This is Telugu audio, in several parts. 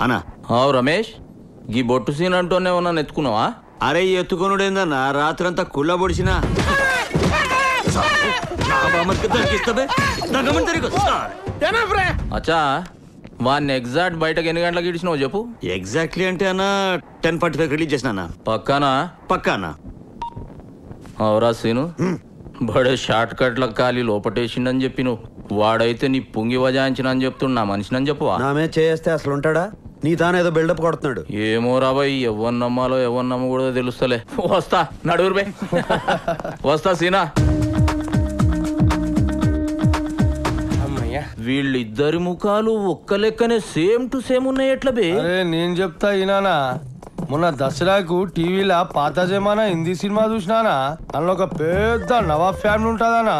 అన్నా రమేష్ గీ బొట్టు సీన్ అంటూనే ఉన్నా ఎత్తుకున్నావా? అరే ఎత్తుకొనుడేందన్నా రాత్రంతా కుళ్ళ పొడిచినా అచ్చా వాడిని ఎగ్జాక్ట్ బయటకు ఎన్ని గంటలకు ఇడిచినావు చెప్పు. ఎగ్జాక్ట్లీ అంటే అన్న 10:45 రిలీజ్ చేసిన. పక్కానా? పక్కానా. అవురా సీను, బడే షార్ట్ కట్ల ఖాళీ లోపటేసిండని చెప్పి నువ్వు వాడైతే నీ పుంగి వజాయించిన అని చెప్తున్నా మనిషినని చెప్పువా? నామే చేస్తే అసలు ఉంటాడా? నీ తానేదో బిల్డప్ కొడుతున్నాడు. ఏమో రాబాయ్, ఎవరు నమ్మాలో ఎవరు నమ్మకూడదో తెలుస్తలే. వస్తా నడువురు బే. వస్తా సీనా. వీళ్ళిద్దరి ముఖాలు ఒక్క లెక్కనే సేమ్ టు సేమ్ ఉన్నాయి ఎట్లా బే? నేను చెప్తా ఈనానా, మొన్న దసరాకు టీవీలో పాత జమానా హిందీ సినిమా చూసినానా, అందులో ఒక పెద్ద నవాబ్ ఫ్యామిలీ ఉంటదానా,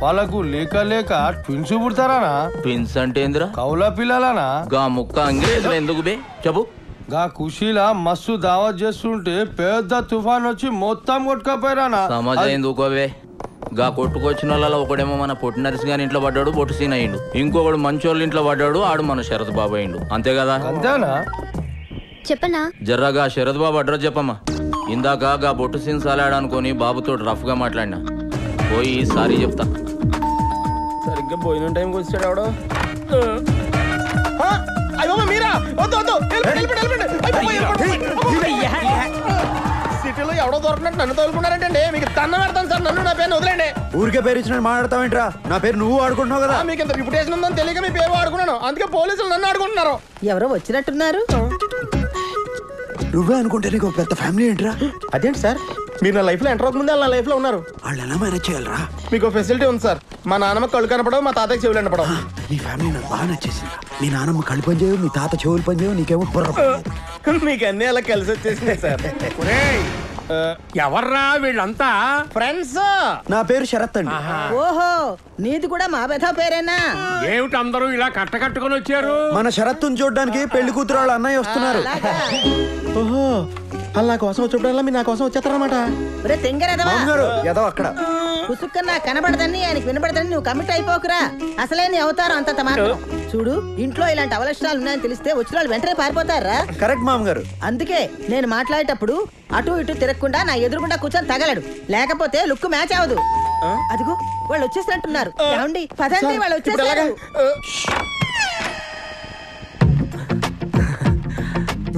వాళ్ళకు లేక లేక ట్విన్స్ పుడతారానా. ట్విన్స్ అంటే ఏందిరా? కౌల పిల్లలనా. గా ముక్క అంగ్రేజులు ఎందుకు బే చెప్పు. గా ఖుషీలా మస్తు దావత్ చేస్తుంటే పెద్ద తుఫాన్ వచ్చి మొత్తం కొట్టుకపోయారానా. సమాజం ఎందుకోవే? గా కొట్టుకొచ్చిన వాళ్ళ ఒకడేమో మన పొట్టి నర్సి గారి ఇంట్లో పడ్డాడు, బొట్టు సీన్ అయ్యిండు. ఇంకొకడు మంచోళ్ళ ఇంట్లో పడ్డాడు, ఆడు మన శరత్ బాబు అయ్యిండు. అంతే కదా? అంతేనా? చెప్పనా? జర్రాగా శరత్ బాబు అడ్రస్ చెప్పమ్మా. ఇందాక గా బొట్టు సీన్ సాలాడనుకొని బాబుతో రఫ్ గా మాట్లాడినా, పోయి సారీ చెప్తా. సరిగ్గా భోజనం టైంకి వచ్చాడు ఎవడో. సిటీలో ఎవడో దొరకనట్టు నన్ను తోలుకున్నారంటే మీకు తన్న పెడతాను సార్. నన్ను నా పేరు వదిలేండి. ఊరికే పేరు ఇచ్చినట్టు మాట్లాడతావేంట్రా? నా పేరు నువ్వు ఆడుకుంటున్నావు కదా. మీకు ఇంత రిప్యుటేషన్ ఉందని తెలియక మీ పేరు ఆడుకున్నాను, అందుకే పోలీసులు నన్ను ఆడుకుంటున్నారు. ఎవరో వచ్చినట్టున్నారు. నువ్వే అనుకుంటే నీకు పెద్ద ఫ్యామిలీ ఏంట్రా? అదేంటి సార్, మీరు నా లైఫ్ లో ఎంటర్ అవ్వకముందే నా లైఫ్ లో ఉన్నారు. వాళ్ళు ఎలా మేనేజ్ చేయాలరా? మీకు ఫెసిలిటీ ఉంది సార్. మా నాన్నమ్మ కళ్ళు కనపడవు, మా తాతకి చెవులు కనపడవు. నీ ఫ్యామిలీ నాకు బాగా నచ్చేసింది. మీ నాన్నమ్మ కళ్ళు పని చేయవు, మీ తాత చెవులు పని చేయవు, నీకేమో బుర్ర. మీకు అన్ని అలా కలిసి వచ్చేసినాయి సార్. ఎవర్రా వీళ్ళంతా? ఫ్రెండ్స్. నా పేరు శరత్ అండి. ఓహో, నీది కూడా మా బెధ పేరేనా? ఏమిటి అందరూ ఇలా కట్టకట్టుకుని వచ్చారు? మన శరత్తుని చూడడానికి పెళ్లి కూతురు వాళ్ళ అన్నయ్య వస్తున్నారు. ఓహో, వాళ్ళు నా కోసం వచ్చేప్పుడల్లా మీరు నా కోసం వచ్చేస్తారనమాట. ఏదో అక్కడ కుసుక్కన్నా కనబడదని ఆయనకి వినబడదని నువ్వు కమిట్ అయిపోకురా. అసలే నీ అవతారం అంత మాత్రం. చూడు, ఇంట్లో ఇలాంటి అవలక్షణాలు ఉన్నాయని తెలిస్తే వచ్చిన వాళ్ళు వెంటనే పారిపోతారా? కరెక్ట్ మామగారు. అందుకే నేను మాట్లాడేటప్పుడు అటు ఇటు తిరగకుండా నా ఎదురుగుండా కూర్చొని తగలడు, లేకపోతే లుక్ మ్యాచ్ అవదు. అదిగో వాళ్ళు వచ్చేసినట్టున్నారు. ఏమండి పదండి, వాళ్ళు వచ్చేసారు.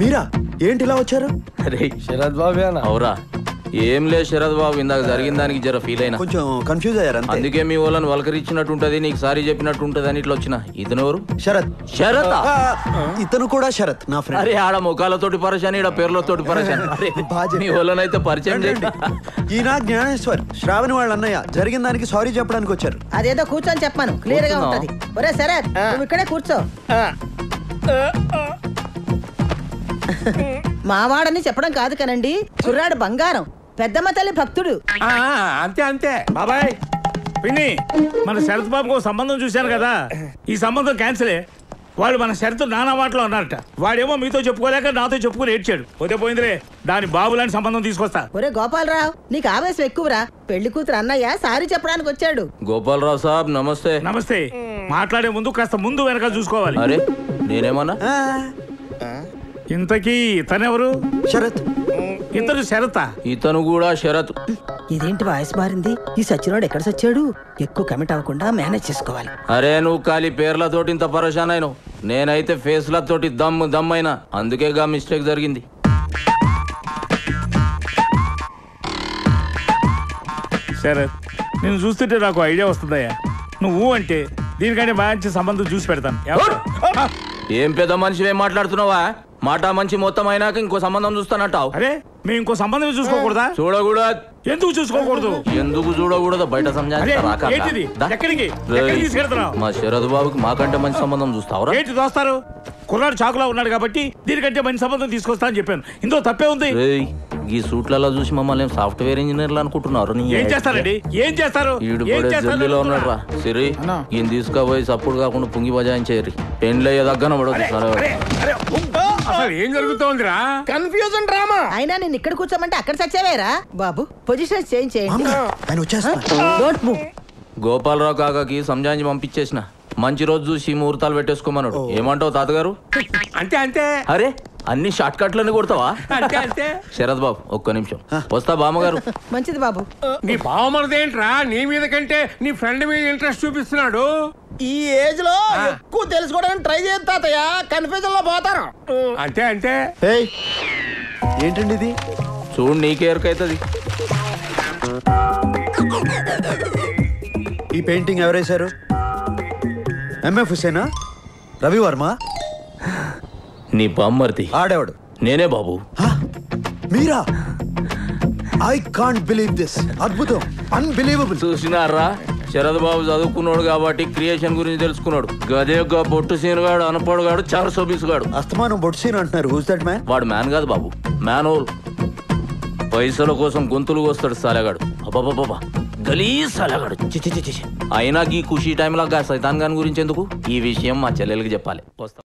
మీరా ఏంటి ఇలా వచ్చారు? శరత్ బాబు అవురా? ఏం లేదు శరత్ బాబు, ఇందాక జరిగిన దానికి జర ఫీల్ అయినా, కొంచెం కన్ఫ్యూజ్ అయ్యారు. అందుకే మీ వాళ్ళని వలకరిచ్చినట్టు ఉంటది, నీకు సారీ చెప్పినట్టు ఉంటది అని ఇట్లా వచ్చిన. ఇతను ఎవరు? శరత్. శరత్? ఇతను కూడా శరత్ నా ఫ్రెండ్. అరే ఆడ ముఖాలతోటి పరిచయం, ఈడ పేర్లతోటి పరిచయం. మీ వాళ్ళనైతే పరిచయం చేయండి. ఈయన జ్ఞానేశ్వర్, శ్రావణి వాళ్ళ అన్నయ్య. జరిగిన దానికి సారీ చెప్పడానికి వచ్చారు. అదేదో కూర్చొని చెప్పాను, క్లియర్ గా ఉంటది. ఒరే శరత్, నువ్వు ఇక్కడే కూర్చో. మావాడని చెప్పడం కాదు కనండి, కుర్రాడు బంగారం, పెద్దమ్మ తల్లి భక్తుడు. అంతే అంతే బాబాయ్. పిన్ని, మన శరత్ బాబుకు సంబంధం చూశాను కదా, ఈ సంబంధం క్యాన్సిలే. వాళ్ళు మన శరత్ నానా వాటిలో అన్నారట. వాడేమో మీతో చెప్పుకోలేక నాతో చెప్పుకుని ఏడ్చాడు. పోతే పోయిందిరే, దాని బాబు లాంటి సంబంధం తీసుకొస్తా. ఒరే గోపాలరావు, నీకు ఆవేశం ఎక్కువరా. పెళ్లి కూతురు అన్నయ్య సారీ చెప్పడానికి వచ్చాడు. గోపాలరావు సాబ్ నమస్తే. నమస్తే. మాట్లాడే ముందు కాస్త ముందు వెనక చూసుకోవాలి. అరే నేనేమన్నా? ఇంతకీ ఇతనెవరు? శరత్. ఇతను శరత? ఇతను కూడా శరత్. ఇదేంటి వాయిస్ మారింది? ఈ సచ్చినోడు ఎక్కడ సచ్చాడు? ఎక్కువ కమిట్ అవ్వకుండా మేనేజ్ చేసుకోవాలి. అరే నువ్వు ఖాళీ పేర్లతోటి ఇంత పరేషాన్ అయినావు, నేనైతే ఫేస్లతోటి దమ్ అయినా, అందుకే గా మిస్టేక్ జరిగింది. శరత్, నేను చూస్తుంటే నాకు ఐడియా వస్తుందయ్యా. నువ్వు అంటే దీనికంటే మంచి సంబంధం చూసి పెడతాను. ఏం పెద్ద మనిషి ఏం మాట్లాడుతున్నావా? మాట మంచి మొత్తం అయినాక ఇంకో సంబంధం చూస్తానంటావు. అరే మేము ఇంకో సంబంధం చూసుకోకూడదా? చూడకూడదు. ఎందుకు చూసుకోకూడదు? ఎందుకు చూడకూడదు? బయట మా శరత్ బాబుకి మాకంటే మంచి సంబంధం చూస్తావరా? ఏంటి దోస్తారు? కుర్రాడు చాకులా ఉన్నాడు కాబట్టి దీనికంటే మంచి సంబంధం తీసుకొస్తా అని చెప్పాను. ఇందులో తప్పే ఉంది. ఈ సూట్లలో చూసి మమ్మల్ని సాఫ్ట్వేర్ ఇంజనీర్లు అనుకుంటున్నారు. ఏం చేస్తారండి? ఏం చేస్తారు? జల్లీలో ఉన్నాడు రా సిరి, ఈయన తీసుకుపోయి సప్పుడు కాకుండా పుంగి బజాయించేరి పెండ్లయ్యే దగ్గర ఏం జరుగుతోందిరా? Confusion drama. అయినా నేను ఇక్కడ కూర్చోమంటే అక్కడ సచ్చావేరా బాబు? పొజిషన్ చేంజ్ చేయండి. గోపాలరావు కాకాకి సంజాయించి పంపించేసిన. మంచి రోజు చూసి ముహూర్తాలు పెట్టేసుకోమన్నాడు. ఏమంటావు తాతగారు? అంతే అంతే అరే అన్ని షార్ట్ కట్లన్నీ కొడతావా? అంతే అంతే. శరత్ బాబు ఒక్క నిమిషం వస్తా. బామ్మగారు మంచిది బాబు. నీ బావమరదేంట్రా నీ మీద కంటే నీ ఫ్రెండ్ మీద ఇంట్రెస్ట్ చూపిస్తున్నాడు. ఈ ఏజ్ లో ఎక్కువ తెలుసుకోవడానికి ట్రై చేయదు తాతయ్య, కన్ఫ్యూజన్ లో పోతారు. అంతే అంతే. ఏయ్, ఏంటండి ఇది? చూడు నీకే ఎరుకైతుంది. ఈ పెయింటింగ్ ఎవరేశారు? ఎంఎఫ్ హుసేనా? రవి వర్మ? నీ బామ్మర్ది ఆడేవాడు నేనే బాబు. హా? మీరా? I can't believe this. అద్భుతం, అన్బిలీవబుల్. చూసినారా, శరత్ బాబు చదువుకున్నాడు కాబట్టి క్రియేషన్ గురించి తెలుసుకున్నాడు. గదేగా బొట్టు సీనుగాడు, అనపడుగాడు, చాలా సోబీసుగాడు. అస్తమానం బొట్టు సీన్ అంటున్నారు. Who's that man? వాడు మ్యాన్ కాదు బాబు, మ్యాన్ హోల్. పైసల కోసం గొంతులు కోస్తాడు సాలెగాడు. అబ్బాబాబా గలీజ్ సాలెగాడు. చిచి చిచి. అయినా ఈ ఖుషీ టైంలో సైతాన్ గాని గురించి ఎందుకు? ఈ విషయం మా చెల్లెలకి చెప్పాలి. వస్తా.